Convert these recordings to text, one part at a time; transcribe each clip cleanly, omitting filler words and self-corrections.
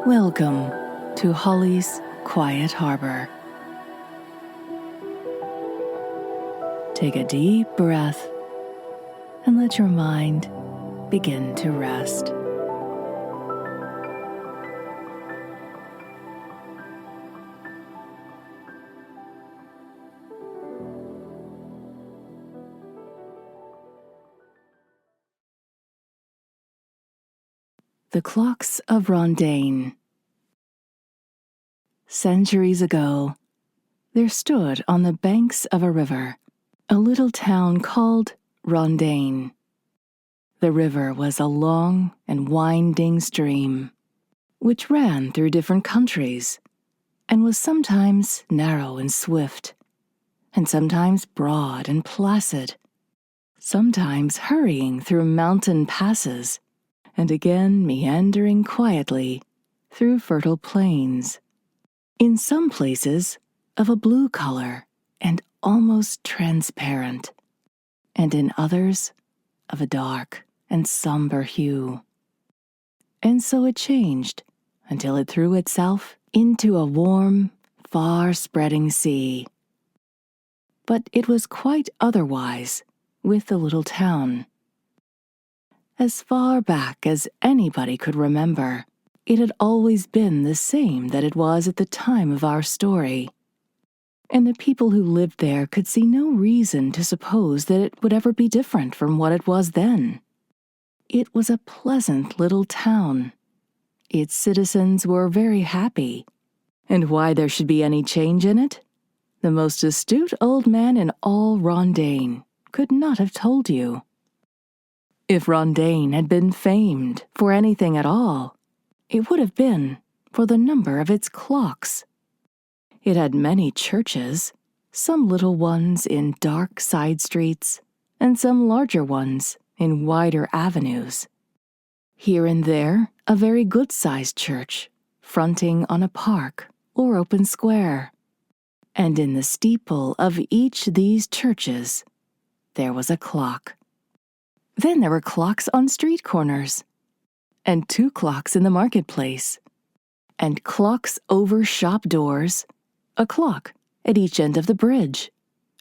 Welcome to Holly's Quiet Harbor. Take a deep breath and let your mind begin to rest. The Clocks of Rondaine. Centuries ago, there stood on the banks of a river a little town called Rondaine. The river was a long and winding stream, which ran through different countries, and was sometimes narrow and swift, and sometimes broad and placid, sometimes hurrying through mountain passes, and again meandering quietly through fertile plains. In some places of a blue color and almost transparent, and in others of a dark and somber hue. And so it changed until it threw itself into a warm, far-spreading sea. But it was quite otherwise with the little town. As far back as anybody could remember, it had always been the same that it was at the time of our story, and the people who lived there could see no reason to suppose that it would ever be different from what it was then. It was a pleasant little town. Its citizens were very happy, and why there should be any change in it, the most astute old man in all Rondaine could not have told you. If Rondaine had been famed for anything at all, it would have been for the number of its clocks. It had many churches, some little ones in dark side streets, and some larger ones in wider avenues. Here and there, a very good-sized church, fronting on a park or open square. And in the steeple of each these churches, there was a clock. Then there were clocks on street corners, and 2 clocks in the marketplace, and clocks over shop doors, a clock at each end of the bridge,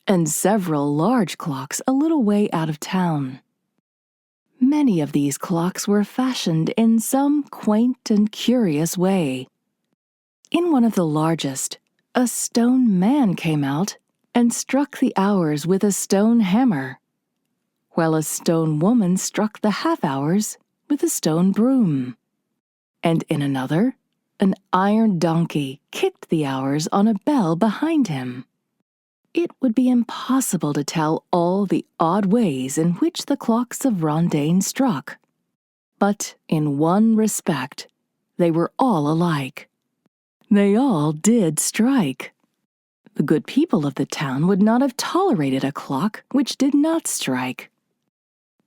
and several large clocks a little way out of town. Many of these clocks were fashioned in some quaint and curious way. In one of the largest, a stone man came out and struck the hours with a stone hammer, while a stone woman struck the half-hours with a stone broom. And in another, an iron donkey kicked the hours on a bell behind him. It would be impossible to tell all the odd ways in which the clocks of Rondaine struck. But in one respect, they were all alike. They all did strike. The good people of the town would not have tolerated a clock which did not strike.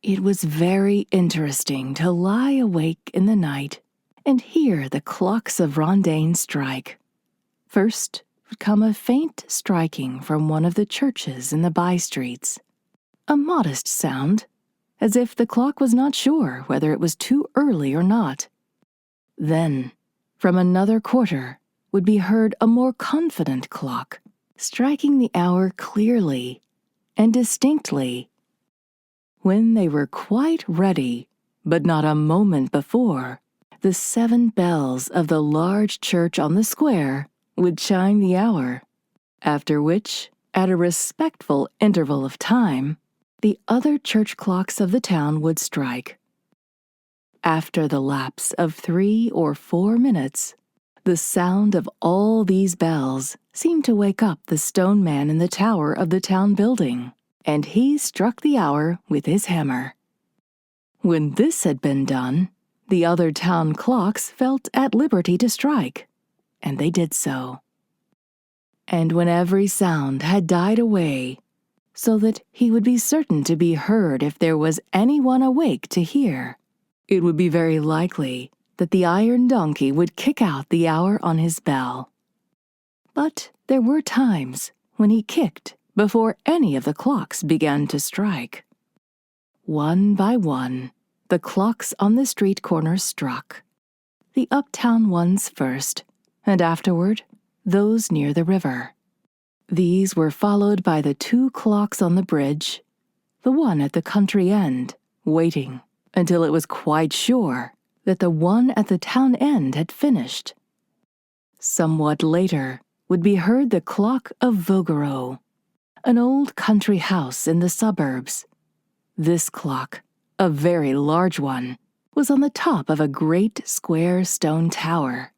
It was very interesting to lie awake in the night and hear the clocks of Rondaine strike. First would come a faint striking from one of the churches in the by-streets, a modest sound, as if the clock was not sure whether it was too early or not. Then, from another quarter, would be heard a more confident clock, striking the hour clearly and distinctly. When they were quite ready, but not a moment before, the 7 bells of the large church on the square would chime the hour, after which, at a respectful interval of time, the other church clocks of the town would strike. After the lapse of 3 or 4 minutes, the sound of all these bells seemed to wake up the stone man in the tower of the town building, and he struck the hour with his hammer. When this had been done, the other town clocks felt at liberty to strike, and they did so. And when every sound had died away, so that he would be certain to be heard if there was anyone awake to hear, it would be very likely that the iron donkey would kick out the hour on his bell. But there were times when he kicked before any of the clocks began to strike. One by one, the clocks on the street corners struck. the uptown ones first, and afterward, those near the river. These were followed by the 2 clocks on the bridge, the one at the country end, waiting until it was quite sure that the one at the town end had finished. Somewhat later would be heard the clock of Voguereau, an old country house in the suburbs. This clock, a very large one, was on the top of a great square stone tower,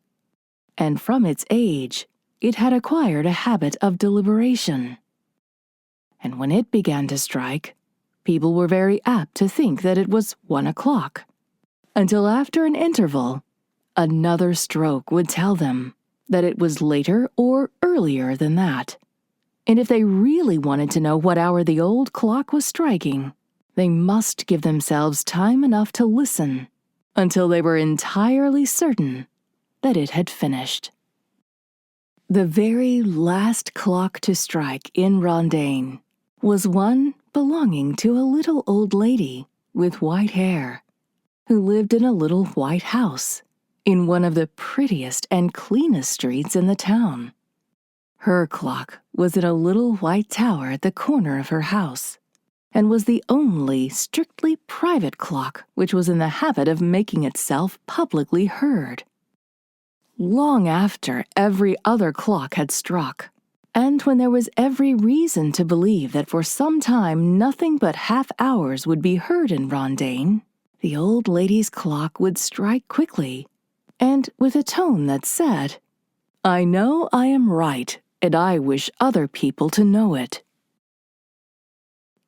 and from its age it had acquired a habit of deliberation. And when it began to strike, people were very apt to think that it was 1 o'clock, until after an interval, another stroke would tell them that it was later or earlier than that. And if they really wanted to know what hour the old clock was striking, they must give themselves time enough to listen until they were entirely certain that it had finished. The very last clock to strike in Rondaine was one belonging to a little old lady with white hair, who lived in a little white house in one of the prettiest and cleanest streets in the town. Her clock was in a little white tower at the corner of her house, and was the only strictly private clock which was in the habit of making itself publicly heard. Long after every other clock had struck, and when there was every reason to believe that for some time nothing but half hours would be heard in Rondaine, the old lady's clock would strike quickly, and with a tone that said, "I know I am right, and I wish other people to know it."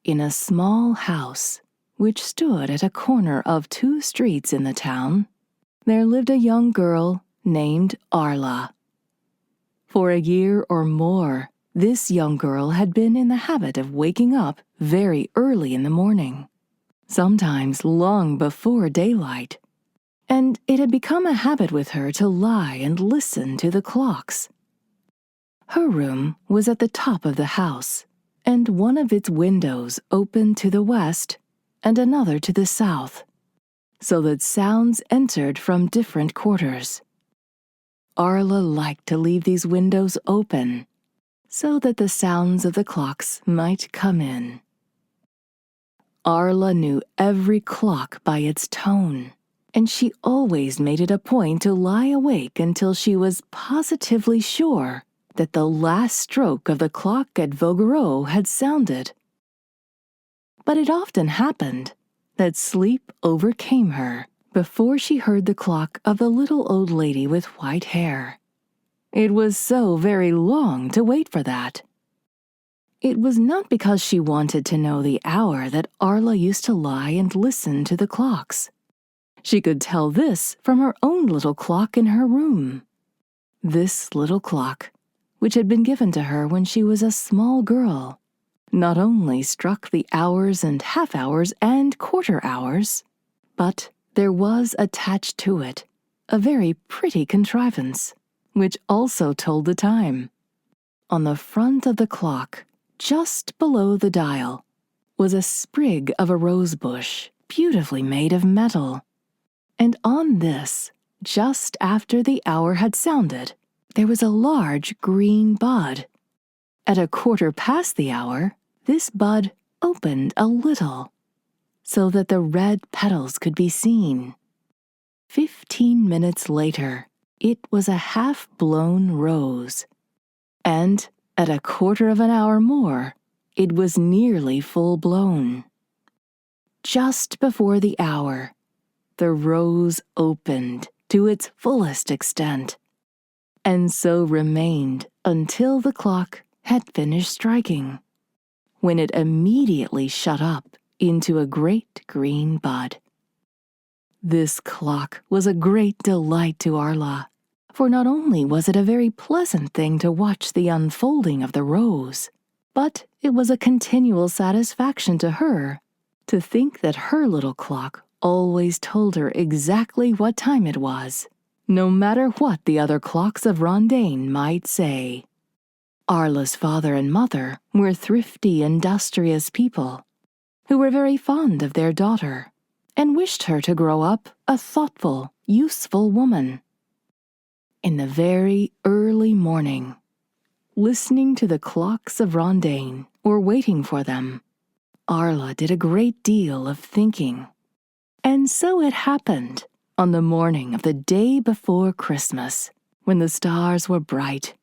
In a small house, which stood at a corner of 2 streets in the town, there lived a young girl named Arla. For a year or more, this young girl had been in the habit of waking up very early in the morning, sometimes long before daylight, and it had become a habit with her to lie and listen to the clocks. Her room was at the top of the house, and one of its windows opened to the west and another to the south, so that sounds entered from different quarters. Arla liked to leave these windows open, so that the sounds of the clocks might come in. Arla knew every clock by its tone, and she always made it a point to lie awake until she was positively sure that the last stroke of the clock at Voguereau had sounded. But it often happened that sleep overcame her before she heard the clock of the little old lady with white hair. It was so very long to wait for that. It was not because she wanted to know the hour that Arla used to lie and listen to the clocks. She could tell this from her own little clock in her room. This little clock, which had been given to her when she was a small girl, not only struck the hours and half-hours and quarter-hours, but there was attached to it a very pretty contrivance, which also told the time. On the front of the clock, just below the dial, was a sprig of a rose bush, beautifully made of metal. And on this, just after the hour had sounded, there was a large green bud. At a quarter past the hour, this bud opened a little, so that the red petals could be seen. 15 minutes later, it was a half-blown rose, and at a quarter of an hour more, it was nearly full-blown. Just before the hour, the rose opened to its fullest extent, and so remained until the clock had finished striking, when it immediately shut up into a great green bud. This clock was a great delight to Arla, for not only was it a very pleasant thing to watch the unfolding of the rose, but it was a continual satisfaction to her to think that her little clock always told her exactly what time it was, no matter what the other clocks of Rondaine might say. Arla's father and mother were thrifty, industrious people who were very fond of their daughter and wished her to grow up a thoughtful, useful woman. In the very early morning, listening to the clocks of Rondaine or waiting for them, Arla did a great deal of thinking. And so it happened on the morning of the day before Christmas, when the stars were bright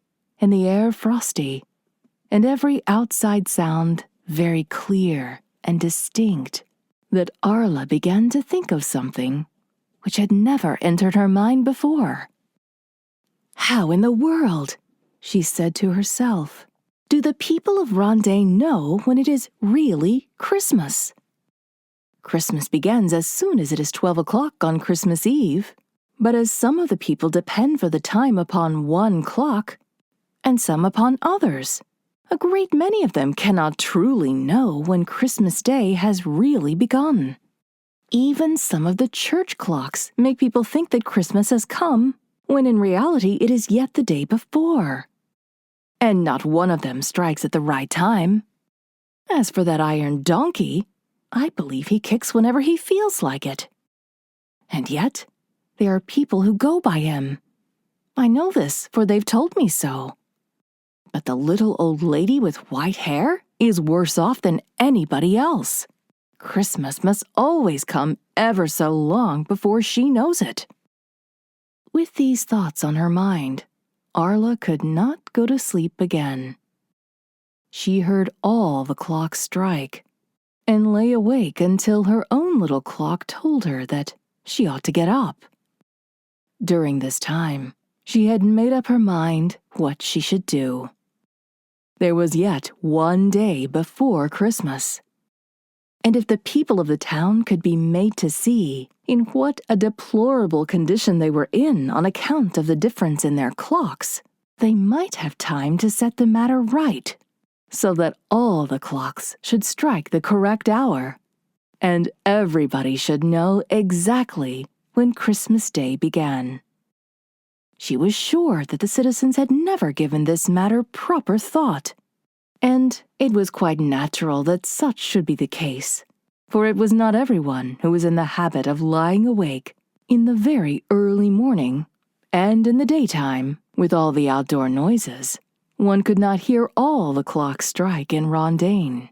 and the air frosty, and every outside sound very clear and distinct, that Arla began to think of something which had never entered her mind before. "How in the world," she said to herself, "do the people of Rondaine know when it is really Christmas? Christmas begins as soon as it is 12 o'clock on Christmas Eve, but as some of the people depend for the time upon one clock, and some upon others, a great many of them cannot truly know when Christmas Day has really begun. Even some of the church clocks make people think that Christmas has come, when in reality it is yet the day before. And not one of them strikes at the right time. As for that iron donkey, I believe he kicks whenever he feels like it. And yet, there are people who go by him. I know this, for they've told me so. But the little old lady with white hair is worse off than anybody else. Christmas must always come ever so long before she knows it." With these thoughts on her mind, Arla could not go to sleep again. She heard all the clocks strike, and lay awake until her own little clock told her that she ought to get up. During this time, she had made up her mind what she should do. There was yet one day before Christmas, and if the people of the town could be made to see in what a deplorable condition they were in on account of the difference in their clocks, they might have time to set the matter right, so that all the clocks should strike the correct hour, and everybody should know exactly when Christmas Day began. She was sure that the citizens had never given this matter proper thought, and it was quite natural that such should be the case, for it was not everyone who was in the habit of lying awake in the very early morning, and in the daytime, with all the outdoor noises, one could not hear all the clocks strike in Rondaine.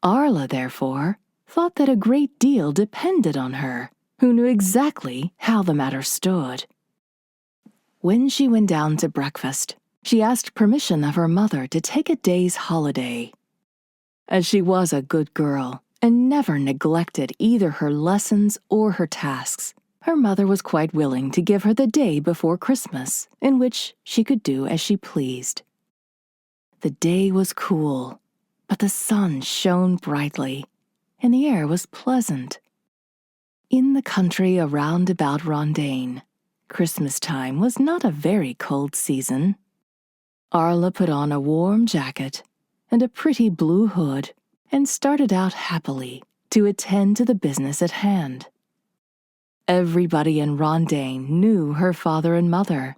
Arla, therefore, thought that a great deal depended on her, who knew exactly how the matter stood. When she went down to breakfast, she asked permission of her mother to take a day's holiday. As she was a good girl and never neglected either her lessons or her tasks, her mother was quite willing to give her the day before Christmas, in which she could do as she pleased. The day was cool, but the sun shone brightly, and the air was pleasant. In the country around about Rondaine, Christmas time was not a very cold season. Arla put on a warm jacket and a pretty blue hood and started out happily to attend to the business at hand. Everybody in Rondaine knew her father and mother,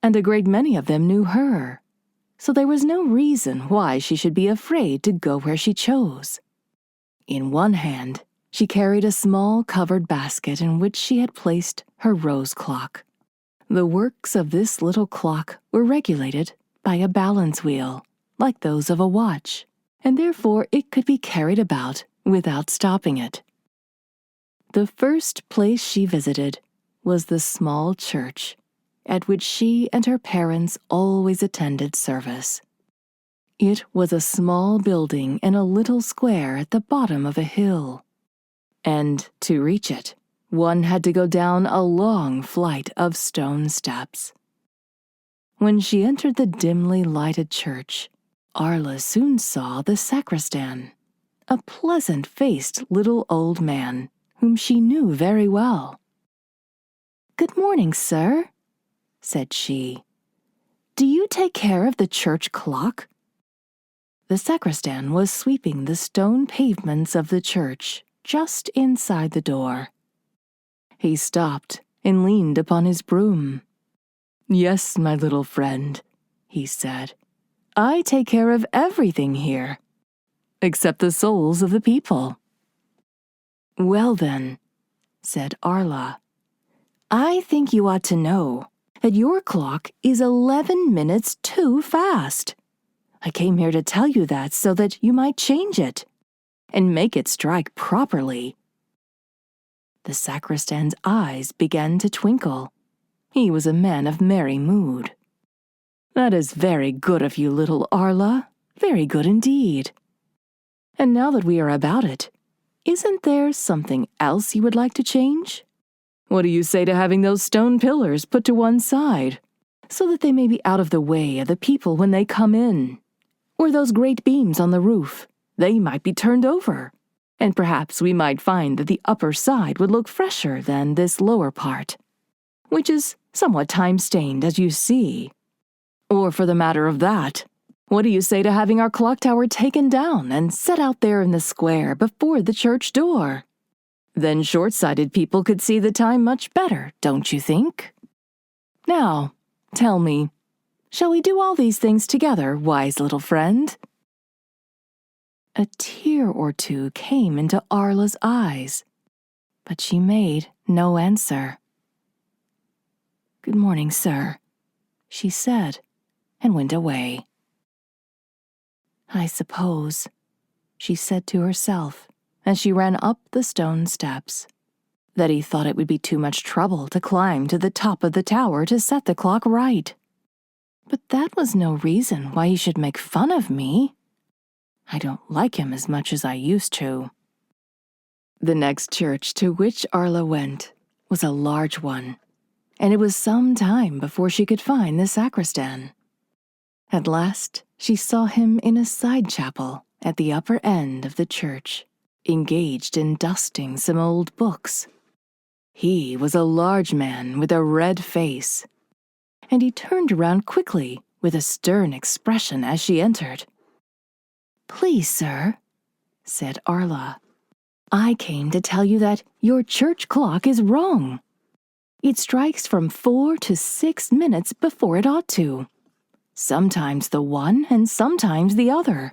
and a great many of them knew her, so there was no reason why she should be afraid to go where she chose. In one hand, she carried a small covered basket in which she had placed her rose clock. The works of this little clock were regulated by a balance wheel, like those of a watch, and therefore it could be carried about without stopping it. The first place she visited was the small church, at which she and her parents always attended service. It was a small building in a little square at the bottom of a hill, and to reach it, one had to go down a long flight of stone steps. When she entered the dimly lighted church, Arla soon saw the sacristan, a pleasant-faced little old man whom she knew very well. "Good morning, sir," said she. "Do you take care of the church clock?" The sacristan was sweeping the stone pavements of the church just inside the door. He stopped and leaned upon his broom. "Yes, my little friend," he said, "I take care of everything here, except the souls of the people." "Well then," said Arla, "I think you ought to know that your clock is 11 minutes too fast. I came here to tell you that so that you might change it and make it strike properly." The sacristan's eyes began to twinkle. He was a man of merry mood. "That is very good of you, little Arla, very good indeed. And now that we are about it, isn't there something else you would like to change? What do you say to having those stone pillars put to one side, so that they may be out of the way of the people when they come in? Or those great beams on the roof, they might be turned over, and perhaps we might find that the upper side would look fresher than this lower part, which is somewhat time-stained, as you see. Or for the matter of that, what do you say to having our clock tower taken down and set out there in the square before the church door? Then short-sighted people could see the time much better, don't you think? Now, tell me, shall we do all these things together, wise little friend?" A tear or two came into Arla's eyes, but she made no answer. "Good morning, sir," she said, and went away. "I suppose," she said to herself as she ran up the stone steps, "that he thought it would be too much trouble to climb to the top of the tower to set the clock right. But that was no reason why he should make fun of me. I don't like him as much as I used to." The next church to which Arla went was a large one, and it was some time before she could find the sacristan. At last, she saw him in a side chapel at the upper end of the church, engaged in dusting some old books. He was a large man with a red face, and he turned around quickly with a stern expression as she entered. "Please, sir," said Arla, "I came to tell you that your church clock is wrong. It strikes from 4 to 6 minutes before it ought to. Sometimes the one and sometimes the other.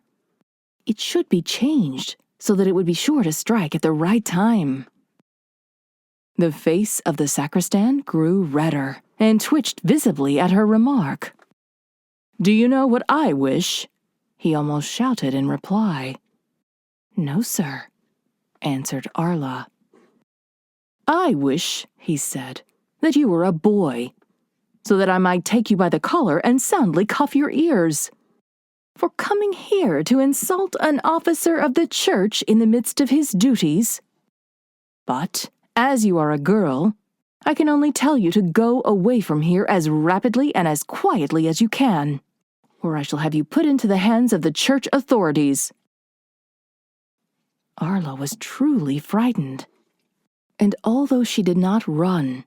It should be changed so that it would be sure to strike at the right time." The face of the sacristan grew redder and twitched visibly at her remark. "Do you know what I wish?" he almost shouted in reply. "No, sir," answered Arla. "I wish," he said, "that you were a boy, so that I might take you by the collar and soundly cuff your ears for coming here to insult an officer of the church in the midst of his duties. But, as you are a girl, I can only tell you to go away from here as rapidly and as quietly as you can, or I shall have you put into the hands of the church authorities." Arla was truly frightened, and although she did not run,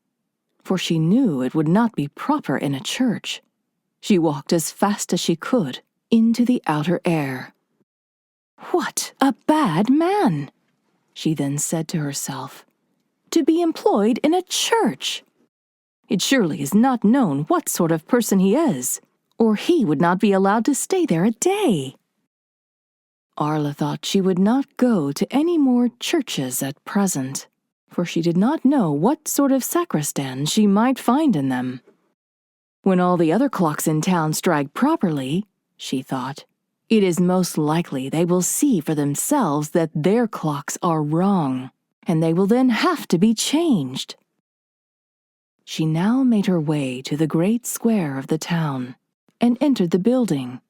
for she knew it would not be proper in a church, she walked as fast as she could into the outer air. "What a bad man," she then said to herself, "to be employed in a church! It surely is not known what sort of person he is, or he would not be allowed to stay there a day." Arla thought she would not go to any more churches at present, for she did not know what sort of sacristans she might find in them. When all the other clocks in town strike properly, she thought, it is most likely they will see for themselves that their clocks are wrong, and they will then have to be changed. She now made her way to the great square of the town, and entered the building,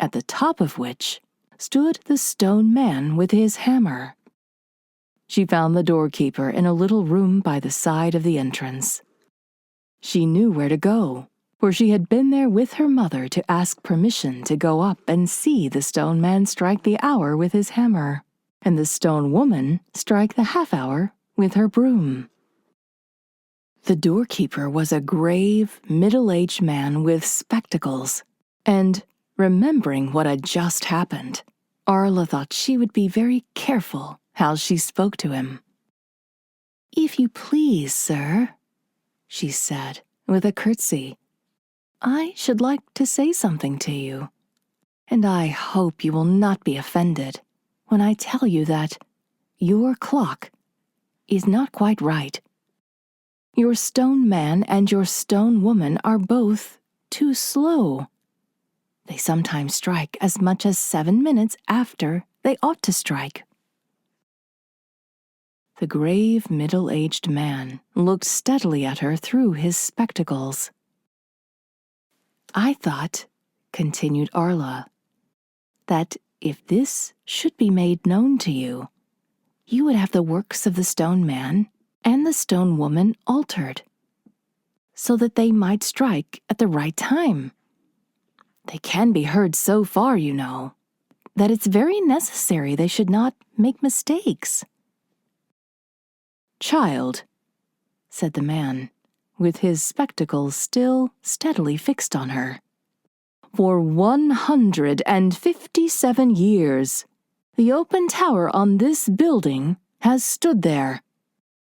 at the top of which stood the stone man with his hammer. She found the doorkeeper in a little room by the side of the entrance. She knew where to go, for she had been there with her mother to ask permission to go up and see the stone man strike the hour with his hammer, and the stone woman strike the half-hour with her broom. The doorkeeper was a grave, middle-aged man with spectacles, and, remembering what had just happened, Arla thought she would be very careful how she spoke to him. "If you please, sir," she said, with a curtsy, "I should like to say something to you, and I hope you will not be offended when I tell you that your clock is not quite right." Your stone man and your stone woman are both too slow. They sometimes strike as much as 7 minutes after they ought to strike." The grave middle-aged man looked steadily at her through his spectacles. "I thought," continued Arla, "that if this should be made known to you, you would have the works of the stone man and the stone woman altered, so that they might strike at the right time. They can be heard so far, you know, that it's very necessary they should not make mistakes." "Child," said the man, with his spectacles still steadily fixed on her, "for 157 years, the open tower on this building has stood there.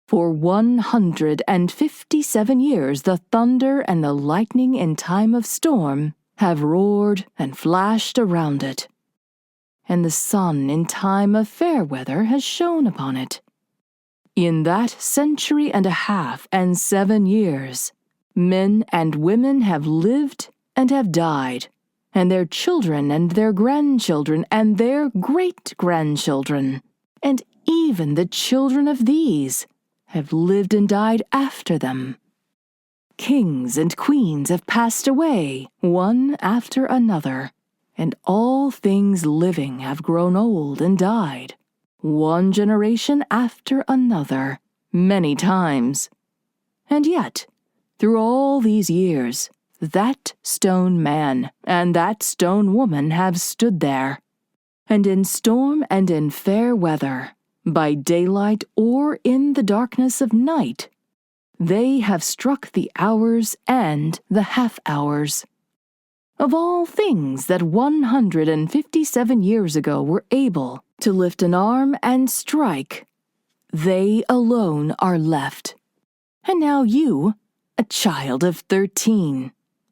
For 157 years, the thunder and the lightning in time of storm have roared and flashed around it, and the sun in time of fair weather has shone upon it. In that century and a half and 7 years, men and women have lived and have died, and their children and their grandchildren and their great-grandchildren, and even the children of these, have lived and died after them. Kings and queens have passed away, one after another, and all things living have grown old and died, one generation after another, many times. And yet, through all these years, that stone man and that stone woman have stood there, and in storm and in fair weather, by daylight or in the darkness of night, they have struck the hours and the half-hours. Of all things that 157 years ago were able to lift an arm and strike, they alone are left. And now you, a child of 13,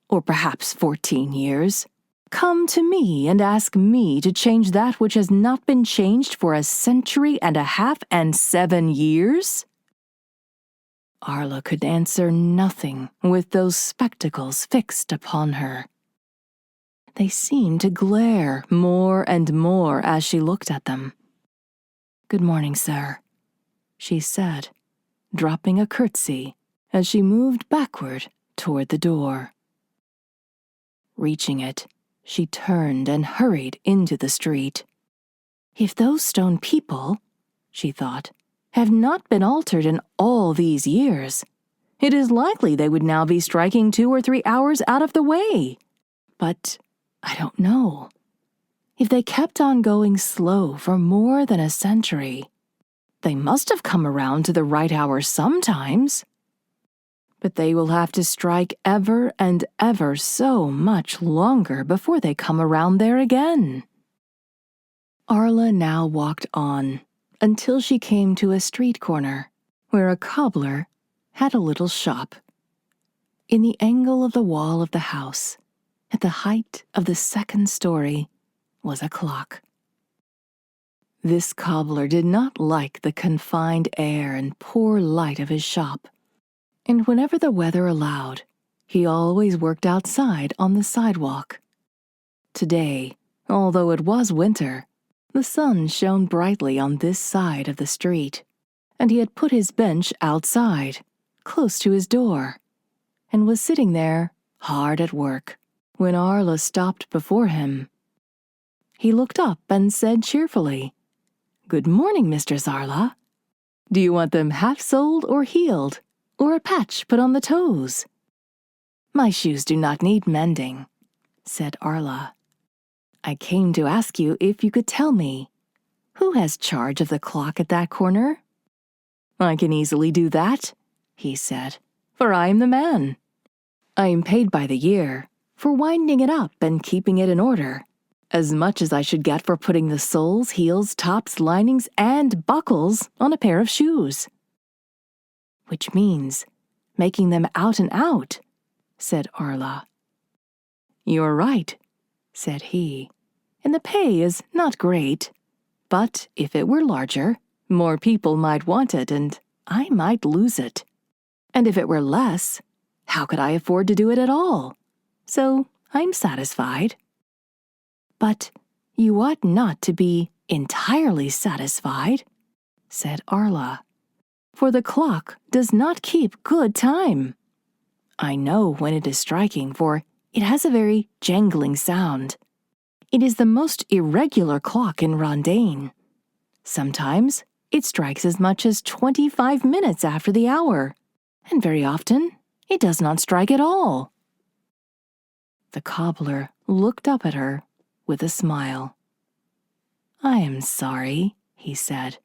or perhaps 14 years, come to me and ask me to change that which has not been changed for a century and a half and 7 years?" Arla could answer nothing with those spectacles fixed upon her. They seemed to glare more and more as she looked at them. "Good morning, sir," she said, dropping a curtsy as she moved backward toward the door. Reaching it, she turned and hurried into the street. "If those stone people," she thought, "have not been altered in all these years, it is likely they would now be striking 2 or 3 hours out of the way. But I don't know. If they kept on going slow for more than a century, they must have come around to the right hour sometimes. But they will have to strike ever and ever so much longer before they come around there again." Arla now walked on until she came to a street corner where a cobbler had a little shop. In the angle of the wall of the house, at the height of the 2nd story, was a clock. This cobbler did not like the confined air and poor light of his shop, and whenever the weather allowed, he always worked outside on the sidewalk. Today, although it was winter, the sun shone brightly on this side of the street, and he had put his bench outside, close to his door, and was sitting there, hard at work, when Arla stopped before him. He looked up and said cheerfully, "Good morning, Mistress Arla. Do you want them half-soled or heeled, or a patch put on the toes?" "My shoes do not need mending," said Arla. "I came to ask you if you could tell me, who has charge of the clock at that corner?" "I can easily do that," he said, "for I am the man. I am paid by the year for winding it up and keeping it in order, as much as I should get for putting the soles, heels, tops, linings, and buckles on a pair of shoes." "Which means making them out and out," said Arla. "You're right," said he, "and the pay is not great, but if it were larger, more people might want it and I might lose it. And if it were less, how could I afford to do it at all? So I'm satisfied. But you ought not to be entirely satisfied, said Arla, for the clock does not keep good time. I know when it is striking, for it has a very jangling sound. It is the most irregular clock in Rondaine. Sometimes it strikes as much as 25 minutes after the hour, and very often it does not strike at all. The cobbler looked up at her with a smile. I am sorry, he said,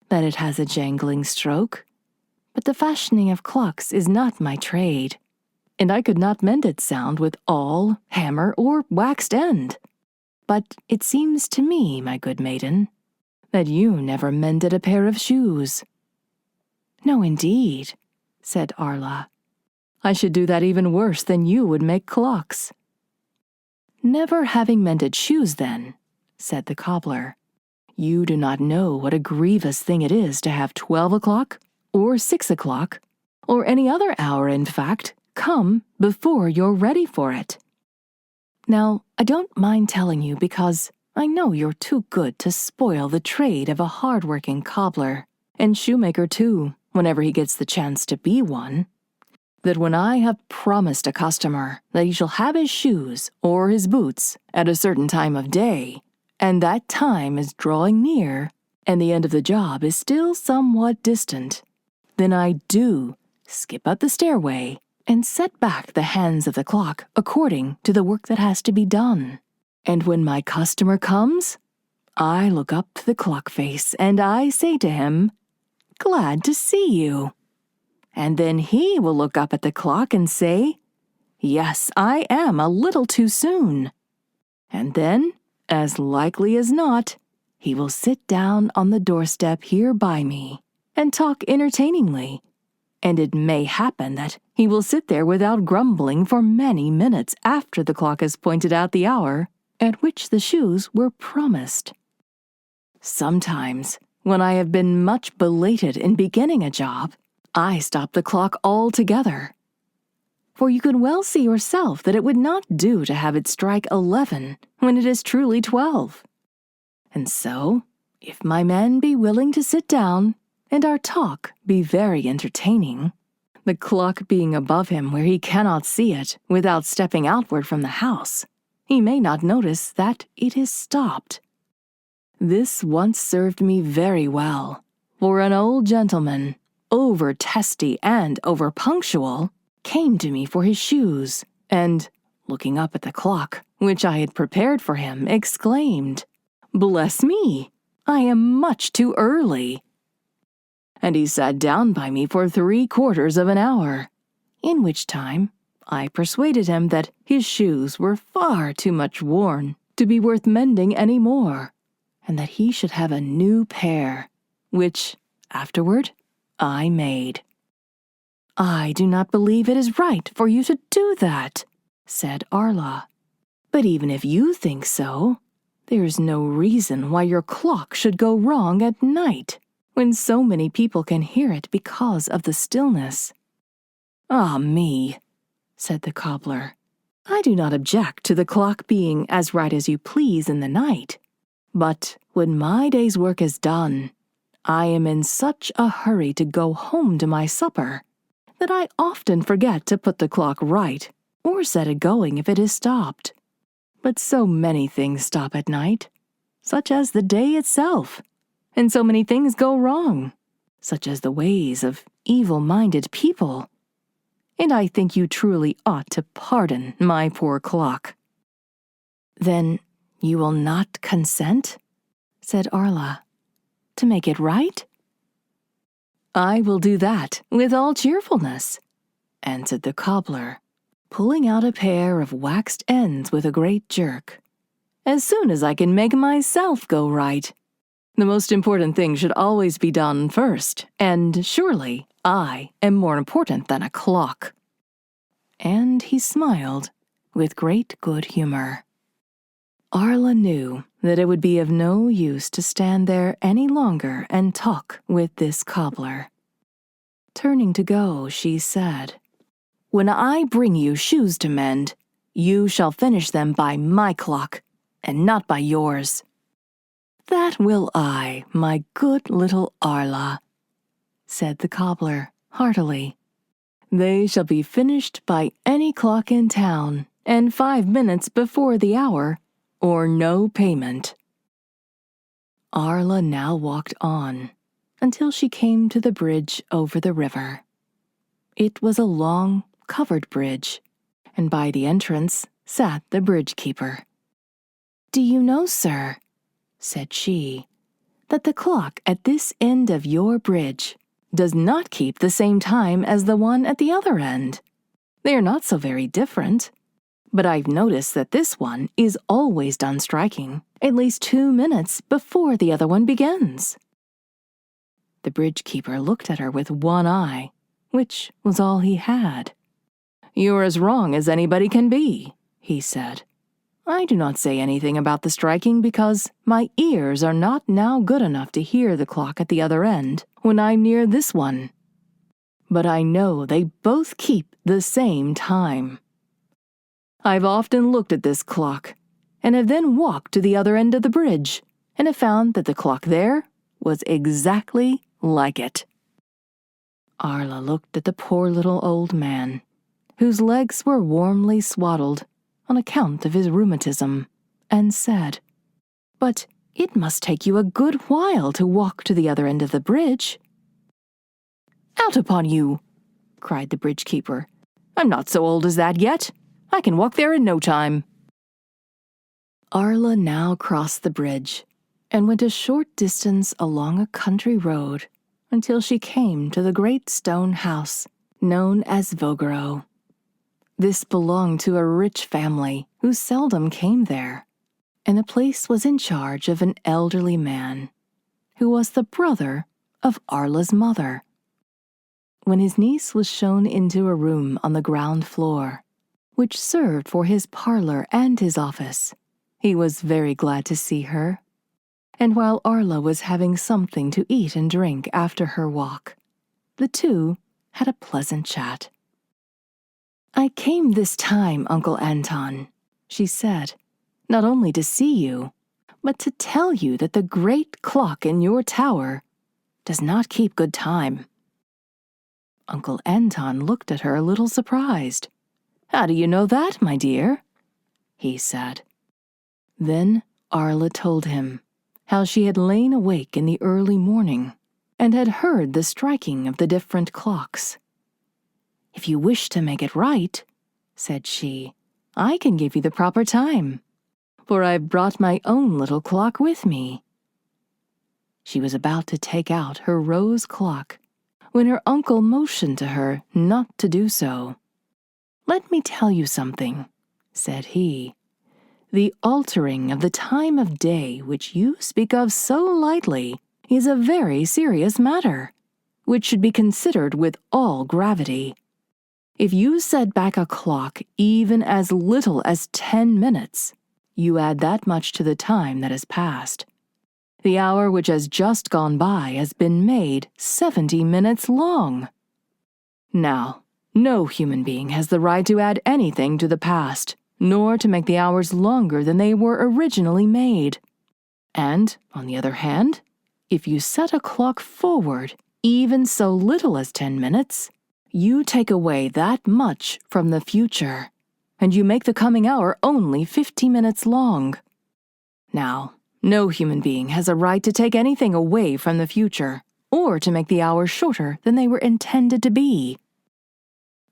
that it has a jangling stroke, but the fashioning of clocks is not my trade, and I could not mend its sound with awl, hammer, or waxed end. But it seems to me, my good maiden, that you never mended a pair of shoes. No, indeed, said Arla. I should do that even worse than you would make clocks. Never having mended shoes, then, said the cobbler, you do not know what a grievous thing it is to have 12 o'clock, or 6 o'clock, or any other hour, in fact, come before you're ready for it. Now, I don't mind telling you because I know you're too good to spoil the trade of a hard-working cobbler, and shoemaker too, whenever he gets the chance to be one, that when I have promised a customer that he shall have his shoes or his boots at a certain time of day, and that time is drawing near, and the end of the job is still somewhat distant, then I do skip up the stairway and set back the hands of the clock according to the work that has to be done. And when my customer comes, I look up to the clock face and I say to him, glad to see you. And then he will look up at the clock and say, yes, I am a little too soon. And then, as likely as not, he will sit down on the doorstep here by me and talk entertainingly. And it may happen that he will sit there without grumbling for many minutes after the clock has pointed out the hour at which the shoes were promised. Sometimes, when I have been much belated in beginning a job, I stop the clock altogether. For you can well see yourself that it would not do to have it strike 11 when it is truly 12. And so, if my men be willing to sit down, and our talk be very entertaining, the clock being above him where he cannot see it without stepping outward from the house, he may not notice that it is stopped. This once served me very well, for an old gentleman, over testy and over punctual, came to me for his shoes, and, looking up at the clock, which I had prepared for him, exclaimed, bless me, I am much too early. And he sat down by me for 3/4 of an hour, in which time I persuaded him that his shoes were far too much worn to be worth mending any more, and that he should have a new pair, which, afterward, I made. I do not believe it is right for you to do that, said Arla. But even if you think so, there is no reason why your clock should go wrong at night, when so many people can hear it because of the stillness. Ah me, said the cobbler, I do not object to the clock being as right as you please in the night, but when my day's work is done, I am in such a hurry to go home to my supper that I often forget to put the clock right or set it going if it is stopped. But so many things stop at night, such as the day itself, and so many things go wrong, such as the ways of evil-minded people. And I think you truly ought to pardon my poor clock. Then you will not consent, said Arla, to make it right? I will do that with all cheerfulness, answered the cobbler, pulling out a pair of waxed ends with a great jerk. As soon as I can make myself go right. The most important thing should always be done first, and surely I am more important than a clock. And he smiled with great good humor. Arla knew that it would be of no use to stand there any longer and talk with this cobbler. Turning to go, she said, "When I bring you shoes to mend, you shall finish them by my clock, and not by yours." "That will I, my good little Arla," said the cobbler heartily. "They shall be finished by any clock in town, and 5 minutes before the hour, or no payment." Arla now walked on until she came to the bridge over the river. It was a long, covered bridge, and by the entrance sat the bridge keeper. "Do you know, sir," said she, "that the clock at this end of your bridge does not keep the same time as the one at the other end? They are not so very different, but I've noticed that this one is always done striking at least 2 minutes before the other one begins." The bridge keeper looked at her with one eye, which was all he had. "You're as wrong as anybody can be," he said. "I do not say anything about the striking because my ears are not now good enough to hear the clock at the other end when I'm near this one. But I know they both keep the same time. I've often looked at this clock, and have then walked to the other end of the bridge, and have found that the clock there was exactly like it." Arla looked at the poor little old man, whose legs were warmly swaddled on account of his rheumatism, and said, "But it must take you a good while to walk to the other end of the bridge." "Out upon you!" cried the bridge keeper. "I'm not so old as that yet. I can walk there in no time." Arla now crossed the bridge and went a short distance along a country road until she came to the great stone house known as Vogero. This belonged to a rich family who seldom came there, and the place was in charge of an elderly man who was the brother of Arla's mother. When his niece was shown into a room on the ground floor, which served for his parlor and his office, he was very glad to see her. And while Arla was having something to eat and drink after her walk, the two had a pleasant chat. "I came this time, Uncle Anton," she said, "not only to see you, but to tell you that the great clock in your tower does not keep good time." Uncle Anton looked at her a little surprised. "How do you know that, my dear?" he said. Then Arla told him how she had lain awake in the early morning and had heard the striking of the different clocks. "If you wish to make it right," said she, "I can give you the proper time, for I've brought my own little clock with me." She was about to take out her rose clock when her uncle motioned to her not to do so. "Let me tell you something," said he. "The altering of the time of day which you speak of so lightly is a very serious matter, which should be considered with all gravity. If you set back a clock even as little as 10 minutes, you add that much to the time that has passed. The hour which has just gone by has been made 70 minutes long. Now, no human being has the right to add anything to the past, nor to make the hours longer than they were originally made. And, on the other hand, if you set a clock forward even so little as 10 minutes, you take away that much from the future, and you make the coming hour only 50 minutes long. Now, no human being has a right to take anything away from the future, or to make the hours shorter than they were intended to be.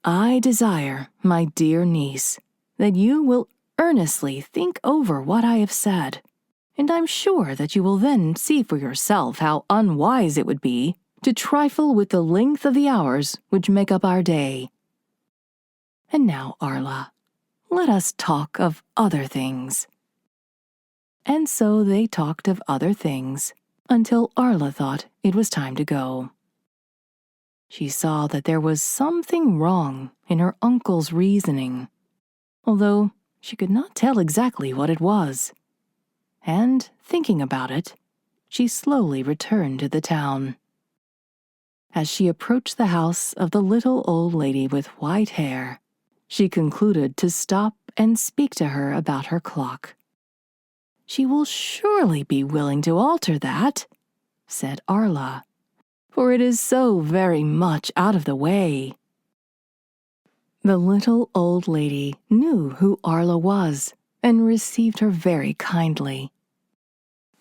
I desire, my dear niece, that you will earnestly think over what I have said, and I'm sure that you will then see for yourself how unwise it would be to trifle with the length of the hours which make up our day. And now, Arla, let us talk of other things." And so they talked of other things until Arla thought it was time to go. She saw that there was something wrong in her uncle's reasoning, although she could not tell exactly what it was. And, thinking about it, she slowly returned to the town. As she approached the house of the little old lady with white hair, she concluded to stop and speak to her about her clock. "She will surely be willing to alter that," said Arla, "for it is so very much out of the way." The little old lady knew who Arla was and received her very kindly.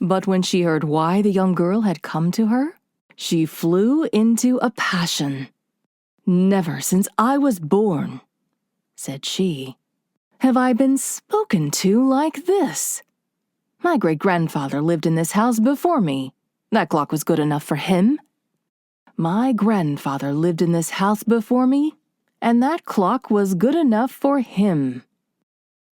But when she heard why the young girl had come to her, she flew into a passion. "Never since I was born," said she, "have I been spoken to like this. My great-grandfather lived in this house before me. That clock was good enough for him. My grandfather lived in this house before me, and that clock was good enough for him.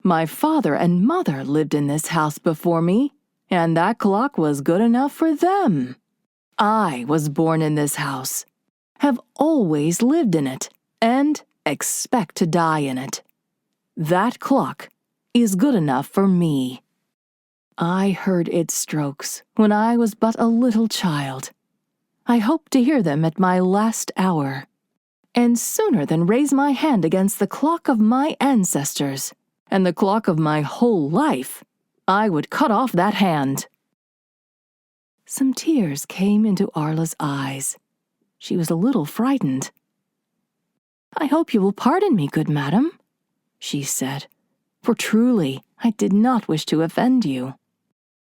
My father and mother lived in this house before me, and that clock was good enough for them. I was born in this house, have always lived in it, and expect to die in it. That clock is good enough for me. I heard its strokes when I was but a little child. I hope to hear them at my last hour, and sooner than raise my hand against the clock of my ancestors and the clock of my whole life, I would cut off that hand." Some tears came into Arla's eyes. She was a little frightened. "I hope you will pardon me, good madam," she said, "for truly I did not wish to offend you.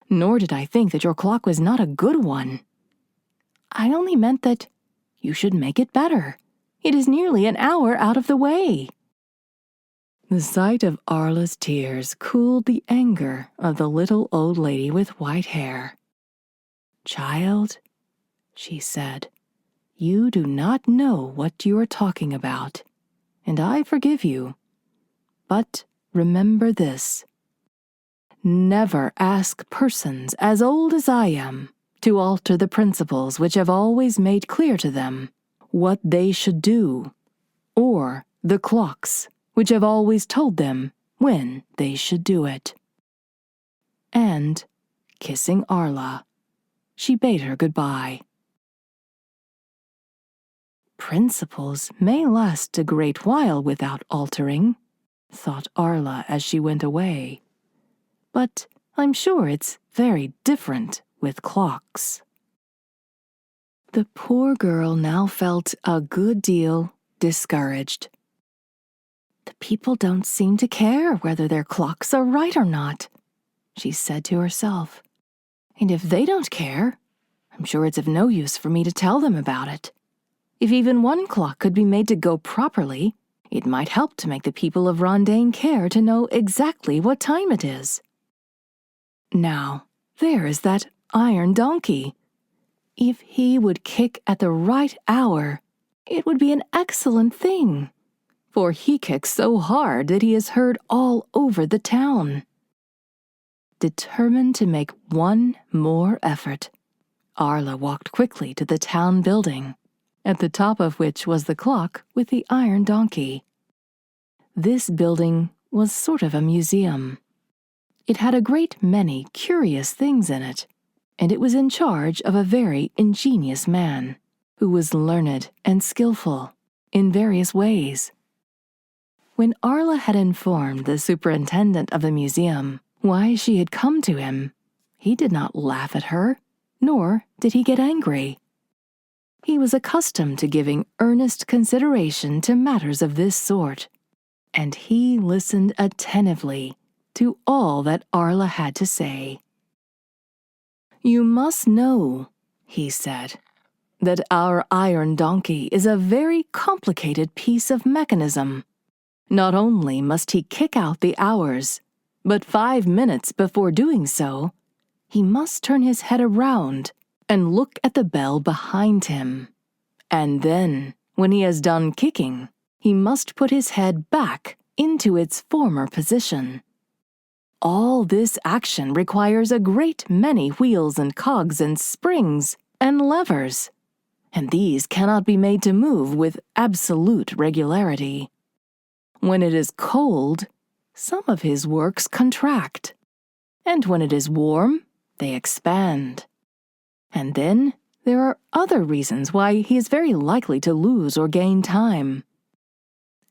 Nor did I think that your clock was not a good one. I only meant that you should make it better. It is nearly an hour out of the way." The sight of Arla's tears cooled the anger of the little old lady with white hair. "Child," she said, "you do not know what you are talking about, and I forgive you. But remember this. Never ask persons as old as I am to alter the principles which have always made clear to them what they should do, or the clocks which have always told them when they should do it." And, kissing Arla, she bade her goodbye. "Principles may last a great while without altering," thought Arla as she went away. "But I'm sure it's very different with clocks." The poor girl now felt a good deal discouraged. "The people don't seem to care whether their clocks are right or not," she said to herself. "And if they don't care, I'm sure it's of no use for me to tell them about it. If even one clock could be made to go properly, it might help to make the people of Rondaine care to know exactly what time it is. Now, there is that iron donkey. If he would kick at the right hour, it would be an excellent thing, for he kicks so hard that he is heard all over the town." Determined to make one more effort, Arla walked quickly to the town building, at the top of which was the clock with the iron donkey. This building was sort of a museum. It had a great many curious things in it, and it was in charge of a very ingenious man, who was learned and skillful in various ways. When Arla had informed the superintendent of the museum why she had come to him, he did not laugh at her, nor did he get angry. He was accustomed to giving earnest consideration to matters of this sort, and he listened attentively to all that Arla had to say. "You must know," he said, "that our iron donkey is a very complicated piece of mechanism. Not only must he kick out the hours, but 5 minutes before doing so, he must turn his head around and look at the bell behind him. And then, when he has done kicking, he must put his head back into its former position. All this action requires a great many wheels and cogs and springs and levers, and these cannot be made to move with absolute regularity. When it is cold, some of his works contract, and when it is warm, they expand. And then there are other reasons why he is very likely to lose or gain time.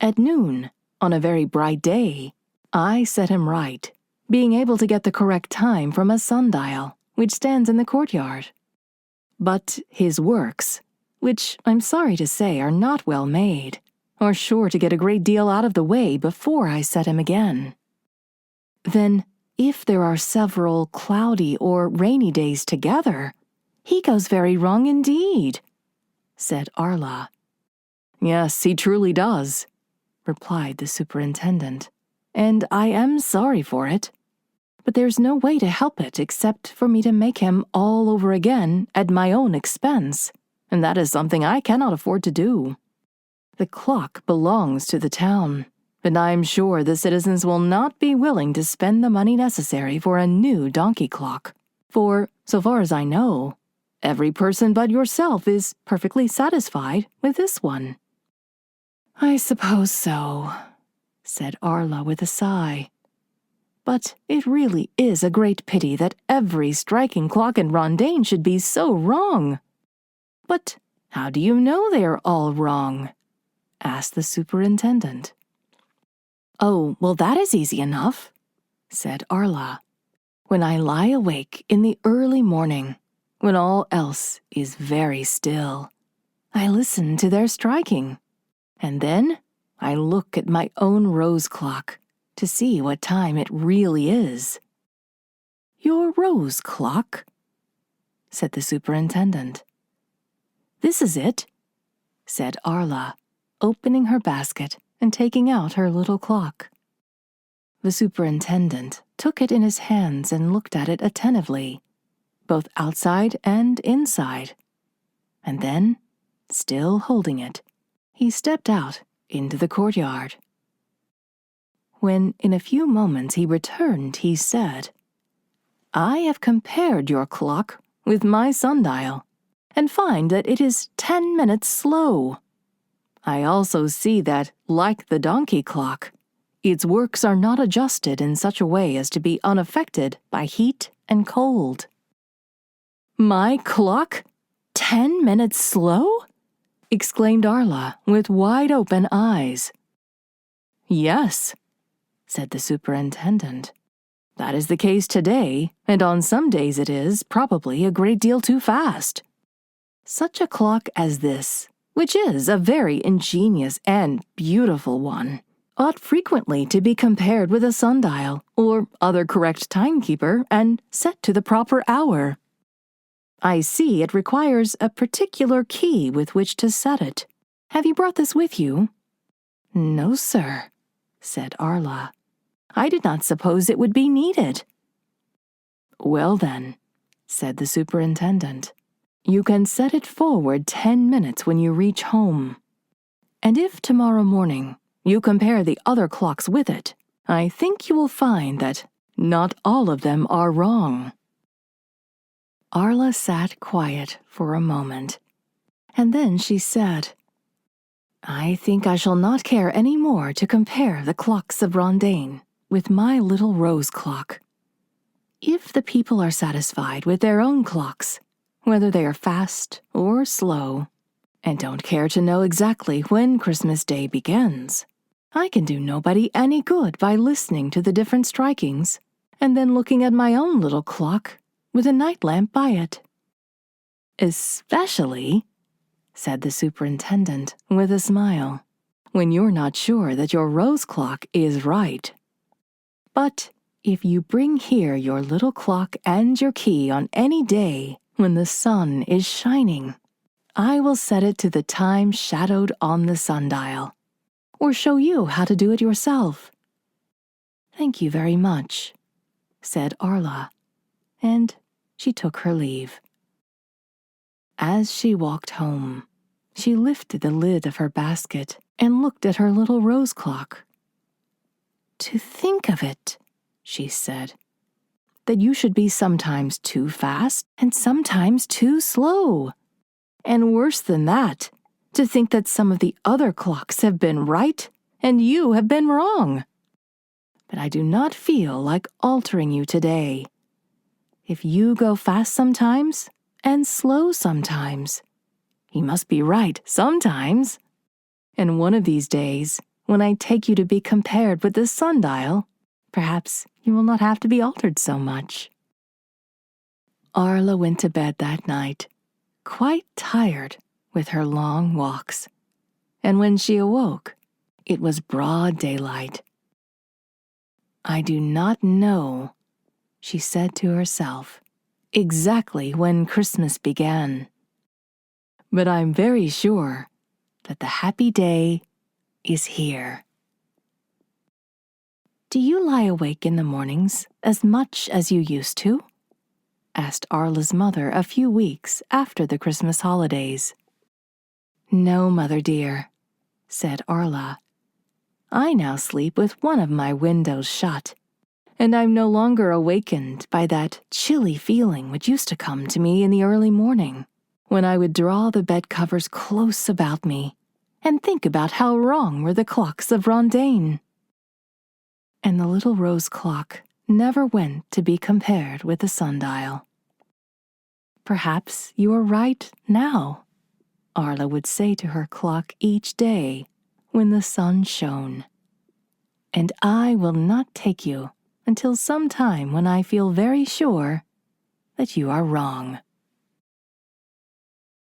At noon, on a very bright day, I set him right, being able to get the correct time from a sundial, which stands in the courtyard. But his works, which I'm sorry to say are not well made, are sure to get a great deal out of the way before I set him again. Then, if there are several cloudy or rainy days together, he goes very wrong indeed, said Arla. Yes, he truly does, replied the superintendent, and I am sorry for it. But there's no way to help it except for me to make him all over again at my own expense, and that is something I cannot afford to do. The clock belongs to the town, and I'm sure the citizens will not be willing to spend the money necessary for a new donkey clock, for, so far as I know, every person but yourself is perfectly satisfied with this one. I suppose so, said Arla with a sigh. But it really is a great pity that every striking clock in Rondaine should be so wrong. But how do you know they are all wrong? Asked the superintendent. Oh, well, that is easy enough, said Arla. When I lie awake in the early morning, when all else is very still, I listen to their striking, and then I look at my own rose clock to see what time it really is. Your rose clock? Said the superintendent. This is it, said Arla, opening her basket and taking out her little clock. The superintendent took it in his hands and looked at it attentively, both outside and inside. And then, still holding it, he stepped out into the courtyard. When in a few moments he returned, he said, I have compared your clock with my sundial, and find that it is 10 minutes slow. I also see that, like the donkey clock, its works are not adjusted in such a way as to be unaffected by heat and cold. My clock? 10 minutes slow? Exclaimed Arla with wide-open eyes. Yes, said the superintendent. That is the case today, and on some days it is, probably, a great deal too fast. Such a clock as this, which is a very ingenious and beautiful one, ought frequently to be compared with a sundial or other correct timekeeper and set to the proper hour. I see it requires a particular key with which to set it. Have you brought this with you? No, sir, said Arla. I did not suppose it would be needed. Well then, said the superintendent, you can set it forward 10 minutes when you reach home. And if tomorrow morning you compare the other clocks with it, I think you will find that not all of them are wrong. Arla sat quiet for a moment, and then she said, I think I shall not care any more to compare the clocks of Rondaine with my little rose clock. If the people are satisfied with their own clocks, whether they are fast or slow, and don't care to know exactly when Christmas Day begins, I can do nobody any good by listening to the different strikings and then looking at my own little clock with a night lamp by it. Especially, said the superintendent with a smile, when you're not sure that your rose clock is right. But if you bring here your little clock and your key on any day when the sun is shining, I will set it to the time shadowed on the sundial, or show you how to do it yourself. Thank you very much, said Arla, and she took her leave. As she walked home, she lifted the lid of her basket and looked at her little rose clock. To think of it, she said, that you should be sometimes too fast and sometimes too slow. And worse than that, to think that some of the other clocks have been right and you have been wrong. But I do not feel like altering you today. If you go fast sometimes, and slow sometimes. He must be right sometimes. And one of these days, when I take you to be compared with the sundial, perhaps you will not have to be altered so much." Arla went to bed that night, quite tired with her long walks. And when she awoke, it was broad daylight. "I do not know," she said to herself, "exactly when Christmas began. But I'm very sure that the happy day is here." "Do you lie awake in the mornings as much as you used to?" asked Arla's mother a few weeks after the Christmas holidays. "No, mother dear," said Arla. "I now sleep with one of my windows shut, and I'm no longer awakened by that chilly feeling which used to come to me in the early morning, when I would draw the bed covers close about me and think about how wrong were the clocks of Rondaine." And the little rose clock never went to be compared with the sundial. "Perhaps you are right now," Arla would say to her clock each day when the sun shone. "And I will not take you until some time when I feel very sure that you are wrong."